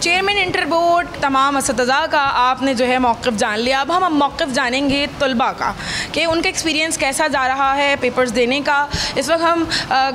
Chairman inter board तमाम असतिज़ा का आपने जो है मौक़िफ़ जान लिया। अब हम मौक़िफ़ जानेंगे तलबा का कि उनका एक्सपीरियंस कैसा जा रहा है पेपर्स देने का। इस वक्त हम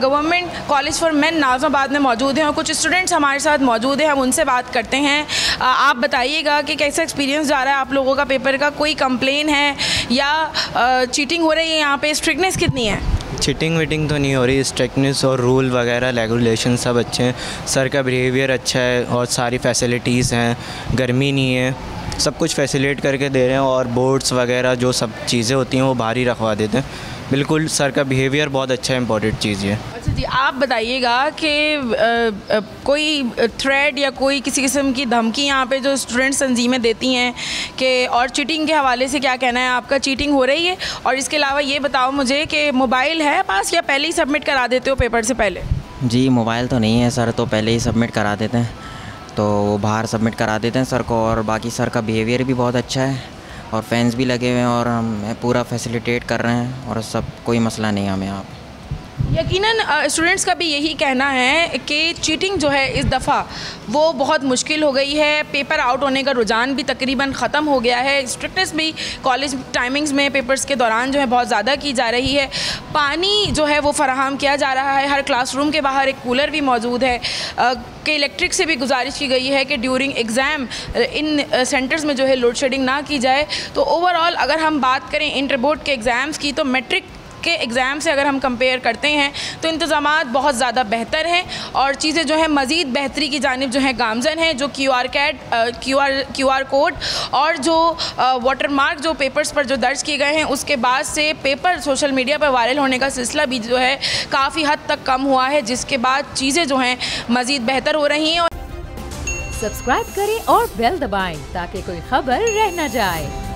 government college for main Nazimabad में मौजूद हैं और कुछ स्टूडेंट्स हमारे साथ मौजूद हैं, हम उनसे बात करते हैं। आप बताइएगा कि कैसा एक्सपीरियंस जा रहा है आप लोगों का पेपर का, कोई कंप्लेन है या चीटिंग हो रही है यहाँ पे, स्ट्रिक्टनेस कितनी है? चीटिंग वीटिंग तो नहीं हो रही, स्ट्रिक्टनेस और रूल वगैरह रेगुलेशन सब अच्छे हैं, सर का बिहेवियर अच्छा है और सारी फैसिलिटीज़ हैं, गर्मी नहीं है, सब कुछ फैसिलिटेट करके दे रहे हैं और बोर्ड्स वगैरह जो सब चीज़ें होती हैं वो बाहर ही रखवा देते हैं। बिल्कुल सर का बिहेवियर बहुत अच्छा है, इम्पोर्टेंट चीज़ है। अच्छा जी, आप बताइएगा कि कोई थ्रेड या कोई किसी किस्म की धमकी यहाँ पे जो स्टूडेंट्स तंजीमें देती हैं कि, और चीटिंग के हवाले से क्या कहना है आपका, चीटिंग हो रही है? और इसके अलावा ये बताओ मुझे कि मोबाइल है पास या पहले ही सबमिट करा देते हो पेपर से पहले? जी मोबाइल तो नहीं है सर, तो पहले ही सबमिट करा देते हैं, तो वो बाहर सबमिट करा देते हैं सर को। और बाकी सर का बिहेवियर भी बहुत अच्छा है और फैंस भी लगे हुए हैं और हम पूरा फैसिलिटेट कर रहे हैं और सब कोई मसला नहीं है हमें यहाँ पे। यकीनन स्टूडेंट्स का भी यही कहना है कि चीटिंग जो है इस दफ़ा वो बहुत मुश्किल हो गई है, पेपर आउट होने का रुझान भी तकरीबन ख़त्म हो गया है, स्ट्रिक्टनेस भी कॉलेज टाइमिंग्स में पेपर्स के दौरान जो है बहुत ज़्यादा की जा रही है, पानी जो है वो फराहम किया जा रहा है, हर क्लासरूम के बाहर एक कूलर भी मौजूद है, कि इलेक्ट्रिक से भी गुजारिश की गई है कि ड्यूरिंग एग्ज़ाम इन सेंटर्स में जो है लोड शेडिंग ना की जाए। तो ओवरऑल अगर हम बात करें इंटर बोर्ड के एग्ज़ाम्स की, तो मैट्रिक के एग्ज़ाम से अगर हम कंपेयर करते हैं तो इंतज़ामात बहुत ज़्यादा बेहतर हैं और चीज़ें जो है मज़ीद बेहतरी की जानिब जो है गामज़न है। जो QR कोड और जो वाटर मार्क जो पेपर्स पर जो दर्ज किए गए हैं, उसके बाद से पेपर सोशल मीडिया पर वायरल होने का सिलसिला भी जो है काफ़ी हद तक कम हुआ है, जिसके बाद चीज़ें जो हैं मज़ीद बेहतर हो रही हैं। सब्सक्राइब करें और बेल दबाएं ताकि कोई खबर रह न जाए।